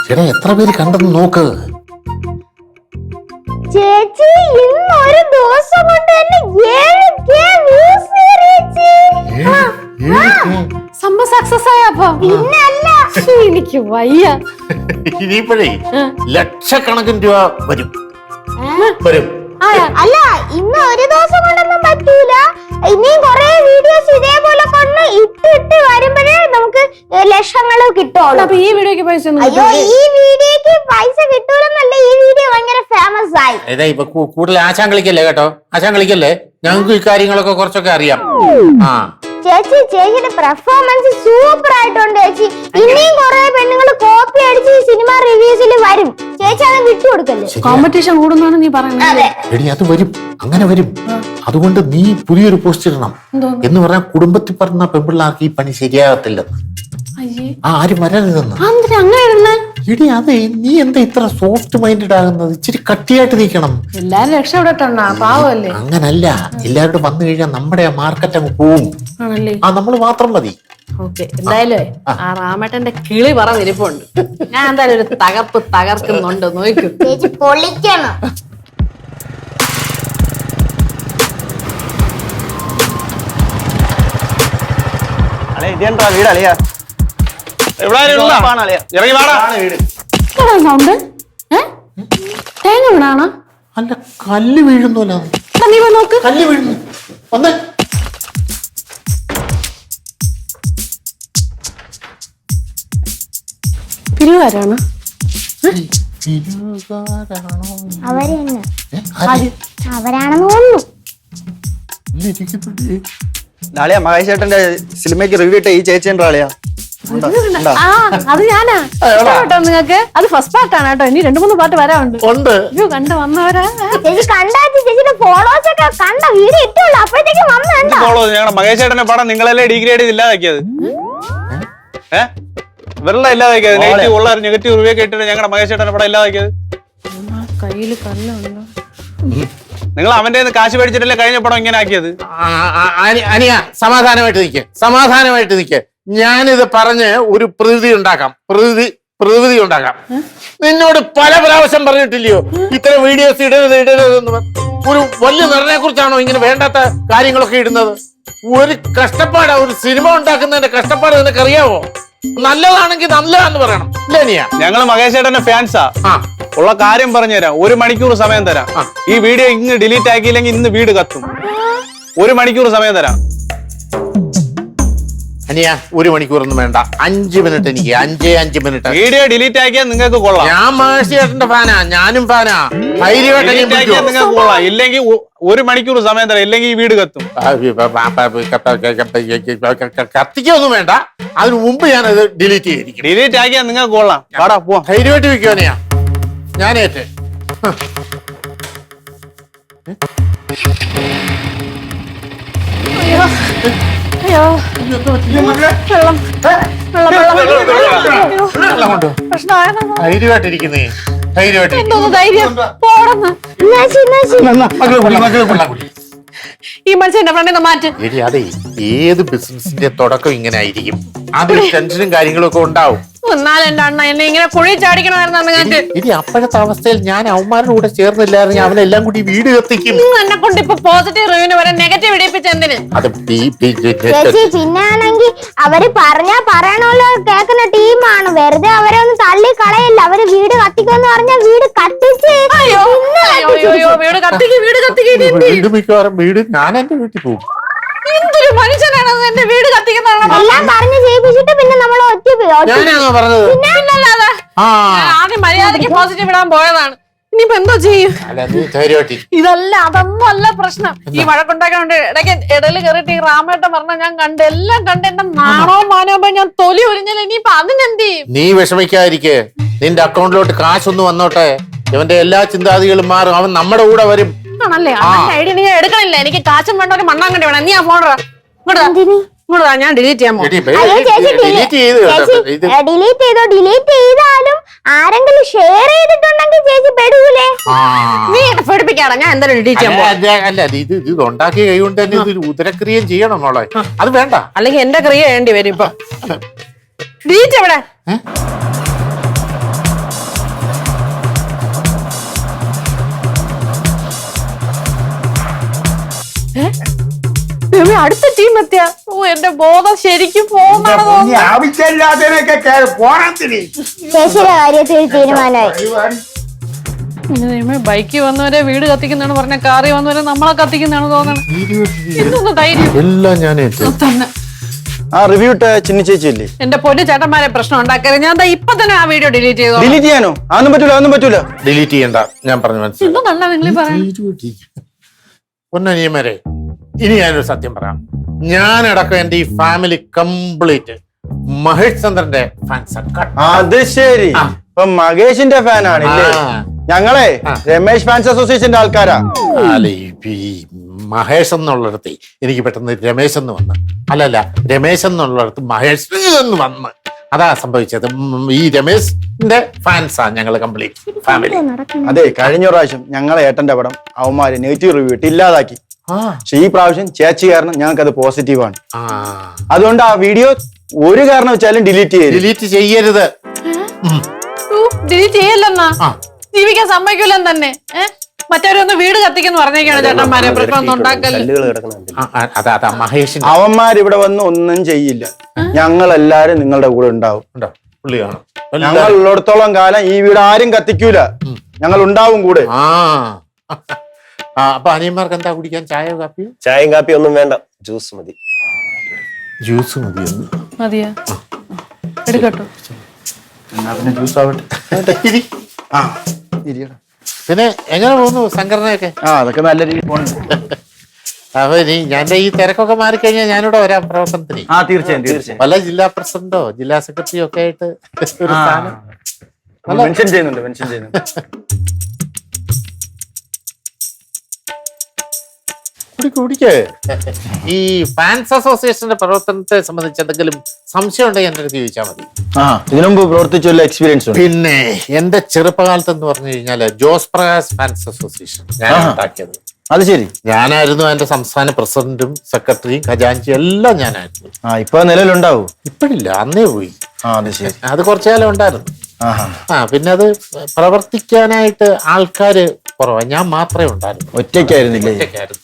ചേട്ടാ എത്ര പേര് കണ്ടെന്ന് നോക്ക്. ചേച്ചി ഇന്ന് ഒരു ദിവസം കൊണ്ട് തന്നെ 7K വ്യൂസ് ചേച്ചി. സംഭവം സക്സസ് ആയപ്പോ പിന്നല്ല എനിക്ക് വയ്യ. ഇനിയിപ്പോഴേ ലക്ഷക്കണക്കിന് രൂപ വരും. അല്ല ഇന്ന് ഒരു ദിവസം കൊണ്ടൊന്നും പറ്റൂല. ഇനിയും കുറെ വീഡിയോസ് ഇതേപോലെ കൊണ്ട് ഇട്ട് വരുമ്പോഴേ നമുക്ക് ലക്ഷങ്ങള് കിട്ടുള്ളൂ. അപ്പൊ ഈ വീഡിയോക്ക് പൈസ അയ്യോ ഈ വീഡിയോക്ക് പൈസ കിട്ടൂലെന്നല്ല, ഈ വീഡിയോ ഭയങ്കര ഫേമസ് ആയി. ഇതാ ഇപ്പൊ കൂടുതൽ ആശാൻ കളിക്കല്ലേ കേട്ടോ, ആശാൻ കളിക്കല്ലേ. ഞങ്ങൾക്ക് ഈ കാര്യങ്ങളൊക്കെ കുറച്ചൊക്കെ അറിയാം. ആ ചേച്ചി ചേച്ചിയുടെ പെർഫോമൻസ് സൂപ്പർ ആയിട്ടുണ്ട് ചേച്ചി. ഇനിയും കുറെ പെണ്ണുങ്ങൾ കോപ്പി അടിച്ച് സിനിമ റിവ്യൂസിൽ വരും. ചേച്ചി അത് വിട്ടുകൊടുക്കല്ലേ. കോമ്പറ്റീഷൻ കൂടുന്നാണ് നീ പറയുന്നത്. എടി അത് വരും, അങ്ങനെ വരും. അതുകൊണ്ട് നീ പുതിയൊരു പോസ്റ്റ് ഇടണം. എന്ന് പറഞ്ഞാൽ കുടുംബത്തിൽ പറഞ്ഞ പെൺപിള്ളേർക്ക് ഈ പണി ശരിയാകത്തില്ലെന്ന്. ആരും വരരുതെന്ന്. എടി അതെ, നീ എന്താ ഇത്ര സോഫ്റ്റ് മൈൻഡഡ് ആകുന്നത്? ഇച്ചിരി കട്ടിയായിട്ട് നിൽക്കണം. എല്ലാരും രക്ഷപ്പെടട്ടണ്ട, പാവല്ലേ. അങ്ങനല്ല, എല്ലാവരും വന്നു കഴിഞ്ഞാൽ നമ്മുടെ ആ മാർക്കറ്റ് അങ്ങ് പോവും. ആ നമ്മൾ മാത്രം മതി. ഓക്കെ, എന്തായാലും ആ രാമേട്ടന്റെ കിളി പറ വിരിപ്പുണ്ട്. ഞാൻ എന്തായാലും ഒരു തകർക്കുന്നുണ്ട്, നോക്കും. ചേച്ചി പൊളിക്കണം. വീട് അളിയാ സൗണ്ട് തേങ്ങ വീണാണോ? അല്ല, കല്ല് വീഴുന്നല്ലോ. നീ പോയി നോക്ക്. കല്ല് വീഴുന്നു. ഒന്ന് പിരിവാരാണ്? അവരാണെന്ന് തോന്നുന്നു. നാളെയാ മഹേഷ് ചേട്ടന്റെ സിനിമയ്ക്ക് റിവ്യൂ ഇട്ട ഈ ചേച്ചി ആളിയാ. ആ അത് ഞാനാ. ഇഷ്ടപ്പെട്ടോ നിങ്ങക്ക്? അത് ഫസ്റ്റ് പാർട്ടാണ് കേട്ടോ, ഇനി 2-3 പാർട്ട് വരാറുണ്ട്. അയ്യോ കണ്ട് വന്നവരാ. ചേച്ചി കണ്ടാച്ചി, ചേച്ചിയുടെ ഫോളോവേഴ്സ് ഒക്കെ കണ്ട വീഡിയോ ഇട്ടുള്ളൂ, അപ്പോഴത്തേക്കും വന്നോ. ഞങ്ങളുടെ മഹേഷ് ചേട്ടന്റെ പടം നിങ്ങളല്ലേ ഡിഗ്രേഡ് ചെയ്ത് ഇല്ലാതാക്കിയത്? വെറുതെ ഇല്ലാതാക്കിയത്. നെഗറ്റീവ് ഉള്ള നെഗറ്റീവ് റിവ്യൂ കേട്ടിട്ട് ഞങ്ങളുടെ മഹേഷ് ചേട്ടന്റെ പടം ഇല്ലാതാക്കിയത്. കയ്യില് കല്ലുണ്ടോ? നിങ്ങൾ അവന്റെ കാശ് മേടിച്ചിട്ടല്ലേ കഴിഞ്ഞ പടം ഇങ്ങനെ ആക്കിയത്? അനിയ സമാധാനമായിട്ട് നിൽക്ക്, സമാധാനമായിട്ട് നിൽക്ക്. ഞാനിത് പറഞ്ഞ് ഒരു പ്രതിവിധി ഉണ്ടാക്കാം. പ്രതിവിധി ഉണ്ടാക്കാം. നിന്നോട് പല പ്രാവശ്യം പറഞ്ഞിട്ടില്ലയോ ഇത്തരം വീഡിയോസ് ഇടരുതെന്ന്? ഒരു വലിയ നടനെ കുറിച്ചാണോ ഇങ്ങനെ വേണ്ടാത്ത കാര്യങ്ങളൊക്കെ ഇടുന്നത്? ഒരു കഷ്ടപ്പാടാ, ഒരു സിനിമ ഉണ്ടാക്കുന്നതിന്റെ കഷ്ടപ്പാട് നിനക്കറിയാവോ? നല്ലതാണെങ്കിൽ നല്ലതാന്ന് പറയണം. ഇല്ല അനിയ, ഞങ്ങൾ മഹേഷ് ചേട്ടന്റെ ഫാൻസാ. ഉള്ള കാര്യം പറഞ്ഞുതരാം. 1 മണിക്കൂർ സമയം തരാം. ഈ വീഡിയോ ഇന്ന് ഡിലീറ്റ് ആക്കിയില്ലെങ്കിൽ ഇന്ന് വീട് കത്തും. 1 മണിക്കൂർ സമയം തരാം. അനിയ 1 മണിക്കൂറൊന്നും വേണ്ട, 5 മിനിറ്റ്. എനിക്ക് 5 മിനിറ്റ്. വീഡിയോ ഡിലീറ്റ് ആക്കിയാൽ നിങ്ങൾക്ക് കൊള്ളാം. ഞാൻ മഹേഷ് ചേട്ടന്റെ ഫാനാ, ഞാനും ഫാനാ. നിങ്ങൾക്ക് കൊള്ളാം. ഇല്ലെങ്കിൽ 1 മണിക്കൂർ സമയം തരാം, ഇല്ലെങ്കിൽ ഈ വീട് കത്തും. കത്തിക്കൊന്നും വേണ്ട, അതിനു മുമ്പ് ഞാനത് ഡിലീറ്റ് ചെയ്തിരിക്കും. ഡിലീറ്റ് ആക്കിയാൽ നിങ്ങൾക്ക് കൊള്ളാം. പാടാ പോവാം. ധൈര്യമായിട്ട് വെക്കുവാനെയാ, ഞാനേറ്റ്. അയ്യോ ധൈര്യമായിട്ടിരിക്കുന്നേ, ധൈര്യമായിട്ട്. എന്തോന്ന് ധൈര്യം? പോടന്ന്. ഈ മനുഷ്യന്റെ ഫ്രണ്ടിൽ മാറ്റ്. എടി അതെ, ഏത് ബിസിനസിന്റെ തുടക്കം ഇങ്ങനെ ആയിരിക്കും. അതിൽ ടെൻഷനും കാര്യങ്ങളൊക്കെ ഉണ്ടാവും. എന്നാലും എന്റെ അണ്ണ എന്നെ ഇങ്ങനെ കുഴി ചാടിക്കണമായിരുന്നു നിങ്ങൾക്ക്. ഇനി അപ്പോഴത്തെ അവസ്ഥയിൽ ഞാൻ അവന്മാരുടെ കൂടെ ചേർന്നില്ലായിരുന്നു, അവനെല്ലാം കൂടി വീട് കത്തിക്കും. എന്നെ കൊണ്ട് ഇപ്പൊ പോസിറ്റീവ് റിവ്യൂന് വരെ നെഗറ്റീവ് ഇടിപ്പിച്ച എന്തിന്? അത് ചേച്ചി പിന്നാണെങ്കിൽ അവര് പറഞ്ഞാ പറയണല്ലോ കേൾക്കുന്ന ടീമാണ്. വെറുതെ അവരെ ഒന്ന് തള്ളി കളയില്ല. അവര് വീട് കത്തിക്കുമെന്ന് പറഞ്ഞാൽ വീട് കത്തിച്ച് വീട് കത്തിക്ക് വീട് മിക്കവാറും വീട് ഞാൻ എന്റെ വീട്ടിൽ പോകും. എന്തൊരു മനുഷ്യനാണ് എന്റെ വീട് കത്തിക്കുന്നതാണ്. എല്ലാം പറഞ്ഞ് ചെയ്യിപ്പിച്ചിട്ട് പിന്നെ നമ്മൾ ഞാനാണോ പറഞ്ഞത്? പിന്നല്ലാതെ ആദ്യം മര്യാദക്ക് പോസിറ്റീവ് ഇടാൻ പോയതാണ്. ഇനിയിപ്പോ എന്തോ ചെയ്യും? ഇതല്ല, അതൊന്നും അല്ല പ്രശ്നം. ഈ വഴക്കുണ്ടാക്കാണ്ട് ഇടയ്ക്ക് ഇടയിൽ കയറിയിട്ട് ഈ രാമേട്ടൻ പറഞ്ഞ ഞാൻ കണ്ട്, എല്ലാം കണ്ട് എന്റെ നാണോ മാനോ ഞാൻ തൊലി ഒരിഞ്ഞാൽ ഇനിയിപ്പൊ അതിനെന്ത് ചെയ്യും? നീ വിഷമിക്കാതിരിക്കെ, നിന്റെ അക്കൗണ്ടിലോട്ട് കാശൊന്ന് വന്നോട്ടെ. ഇവന്റെ എല്ലാ ചിന്താഗതികളും മാറും, അവൻ നമ്മുടെ കൂടെ വരും. ആണല്ലേ? ഐഡിയ നീ എടുക്കണില്ല. എനിക്ക് കാശും വേണ്ട, ഒരു മണ്ണാങ്കണ്ടി വേണം. നീ ആ ഫോൺ ഇങ്ങോട്ടാ, ഞാൻ ഡിലീറ്റ് ചെയ്യാൻ പോകും. ഡിലീറ്റ് ചെയ്താലും ആരെങ്കിലും ഷെയർ ചെയ്തിട്ടുണ്ടെങ്കിൽ ചേച്ചി പെടൂലേ? നീ എന്നെ പേടിപ്പിക്കാടാ, ഞാൻ എന്തായാലും ഡിലീറ്റ് ചെയ്യാൻ പോകും. അല്ല, ഇത് ഉണ്ടാക്കിയ കൈ കൊണ്ട് തന്നെ ഇത് ഉദരക്രിയം ചെയ്യണം മോളെ. അത് വേണ്ട, അല്ലെങ്കിൽ എന്റെ ക്രിയ ചെയ്യേണ്ടി വരും. ഇപ്പൊ ഡിലീറ്റ് എവിടെ? ദൈവമേ, അടുത്ത ടീം എത്തിയ എന്റെ ബോധം ശരിക്കും പോകുന്നാണ് തോന്നുന്നത്. ആവശ്യമില്ലാത്തതിനൊക്കെ പോണത്തിന് ചേച്ചിയുടെ കാര്യത്തിൽ ഒരു തീരുമാനമായി. ദൈവമേ, ബൈക്കിൽ വന്നവരെ വീട് കത്തിക്കുന്നതാണ് പറഞ്ഞ, കാറിൽ വന്നവരെ നമ്മളെ കത്തിക്കുന്നതാണ് തോന്നണം. ഇതൊന്ന് ധൈര്യം എല്ലാം ഞാൻ തന്നെ. ആ റിവ്യൂ ഇട്ട ചിന്നി ചേച്ചി ഇല്ലേ? എന്റെ പൊന്നു ചേട്ടന്മാരെ പ്രശ്നം ഉണ്ടാക്കരുത്. ഞാൻ ദാ ഇപ്പൊ തന്നെ ആ വീഡിയോ ഡിലീറ്റ് ചെയ്തോ. ഡിലീറ്റ് ചെയ്യാനോ? അതൊന്നും പറ്റൂല, അതൊന്നും പറ്റൂല. ഡിലീറ്റ് ചെയ്യണ്ട, ഞാൻ പറഞ്ഞു മനസ്സിലായി. എന്തോ നല്ല നിങ്ങൾ പറയാം. പൊന്നനിയമരെ, ഇനി ഞാനൊരു സത്യം പറയാം. ഞാനടക്കം എന്റെ ഈ ഫാമിലി കംപ്ലീറ്റ് മഹേഷ് ചന്ദ്രന്റെ ഫാൻസ്. അത് ശരി, ഇപ്പൊ മഹേഷിന്റെ ഫാൻ ആണില്ലേ? ഞങ്ങളെ രമേശ് ഫാൻസ് അസോസിയേഷന്റെ ആൾക്കാരാ. അല്ല, ഈ മഹേഷ് എന്നുള്ളിടത്ത് എനിക്ക് പെട്ടെന്ന് രമേശ് എന്ന് വന്ന്, അല്ലല്ല രമേശ് എന്നുള്ളിടത്ത് മഹേഷ് എന്ന് വന്ന്, അതാ സംഭവിച്ചത്. ഈ രമേശിന്റെ ഫാൻസാ ഞങ്ങള് കംപ്ലീറ്റ് ഫാമിലി. അതെ, കഴിഞ്ഞ പ്രാവശ്യം ഞങ്ങളെ ഏട്ടന്റെ പടം അവന്മാര് നെഗറ്റീവ് റിവ്യൂ ഇട്ട് ഇല്ലാതാക്കി. പക്ഷെ ഈ പ്രാവശ്യം ചേച്ചി കാരണം ഞങ്ങൾക്ക് അത് പോസിറ്റീവാണ്. അതുകൊണ്ട് ആ വീഡിയോ ഒരു കാരണം വെച്ചാലും ഡിലീറ്റ് ചെയ്യരുത്. ഡിലീറ്റ് ചെയ്യരുത്. ഡിലീറ്റ് ചെയ്യല്ലെന്നാ, ജീവിക്കാൻ സമ്മതിക്കൂലെന്ന് തന്നെ. മറ്റവരൊന്ന് വീട് കത്തിക്കെന്ന് പറഞ്ഞേക്കാണ് ചേട്ടന്മാരെ. പ്രശ്നം ഒന്നും ഉണ്ടാക്കല്ലേ. അതാ മഹേഷ്. അവന്മാരിവിടെ വന്ന് ഒന്നും ചെയ്യില്ല. ഞങ്ങൾ എല്ലാരും നിങ്ങളുടെ കൂടെ ഉണ്ടാവും. പുള്ളിയാണ് ഞങ്ങൾ ഉള്ളിടത്തോളം കാലം ഈ വീട് ആരും കത്തിക്കൂല. ഞങ്ങൾ ഉണ്ടാവും കൂടെ. അപ്പൊ അനിയന്മാർക്ക് എന്താ കുടിക്കാൻ? ചായയോ കാപ്പിയോ? ചായയും കാപ്പിയും ഒന്നും വേണ്ട, ജ്യൂസ് മതി. ജ്യൂസ് മതി. മതിയാ, എടുക്കട്ടോ. പിന്നെ ജ്യൂസ് ആവട്ടെ. പിന്നെ എങ്ങനെ പോകുന്നു സംഘടനയൊക്കെ? അതൊക്കെ നല്ല രീതിയിൽ പോകുന്നുണ്ട്. അപ്പൊ ഇനി ഞാൻ ഈ തിരക്കൊക്കെ മാറിക്കഴിഞ്ഞാൽ ഞാനിവിടെ വരാം പ്രവർത്തനത്തിന്. തീർച്ചയായും. പല ജില്ലാ പ്രസിഡന്റോ ജില്ലാ സെക്രട്ടറിയോ ഒക്കെ ആയിട്ട് ഒരു സ്ഥാനം മെൻഷൻ ചെയ്യുന്നുണ്ട്. കുടിക്ക്. ഈ ഫാൻസ് അസോസിയേഷന്റെ പ്രവർത്തനത്തെ സംബന്ധിച്ച് എന്തെങ്കിലും സംശയം ഉണ്ടെങ്കിൽ എന്റെ അടുത്ത് ചോദിച്ചാൽ മതി. ഇതിനു മുമ്പ് പ്രവർത്തിച്ച എക്സ്പീരിയൻസ് ഉണ്ട്. പിന്നെ എന്റെ ചെറുപ്പകാലത്ത് എന്ന് പറഞ്ഞു കഴിഞ്ഞാല് ജോസ് പ്രകാശ് ഫാൻസ് അസോസിയേഷൻ ഞാൻ ഉണ്ടാക്കിയത്. അത് ശരി. ഞാനായിരുന്നു അതിന്റെ സംസ്ഥാന പ്രസിഡന്റും സെക്രട്ടറിയും ഖജാൻജിയും എല്ലാം ഞാനായിരുന്നു. ഇപ്പൊ നിലവിലുണ്ടാവും? ഇപ്പോഴില്ല, അന്നേ പോയി. അത് ശരി. അത് കുറച്ചു കാലം ഉണ്ടായിരുന്നു. പിന്നെ അത് പ്രവർത്തിക്കാനായിട്ട് ആൾക്കാര് കുറവാ, ഞാൻ മാത്രമേ ഉണ്ടായിരുന്നു. ഒറ്റയ്ക്കായിരുന്നില്ലേ? ഒറ്റയ്ക്കായിരുന്നു.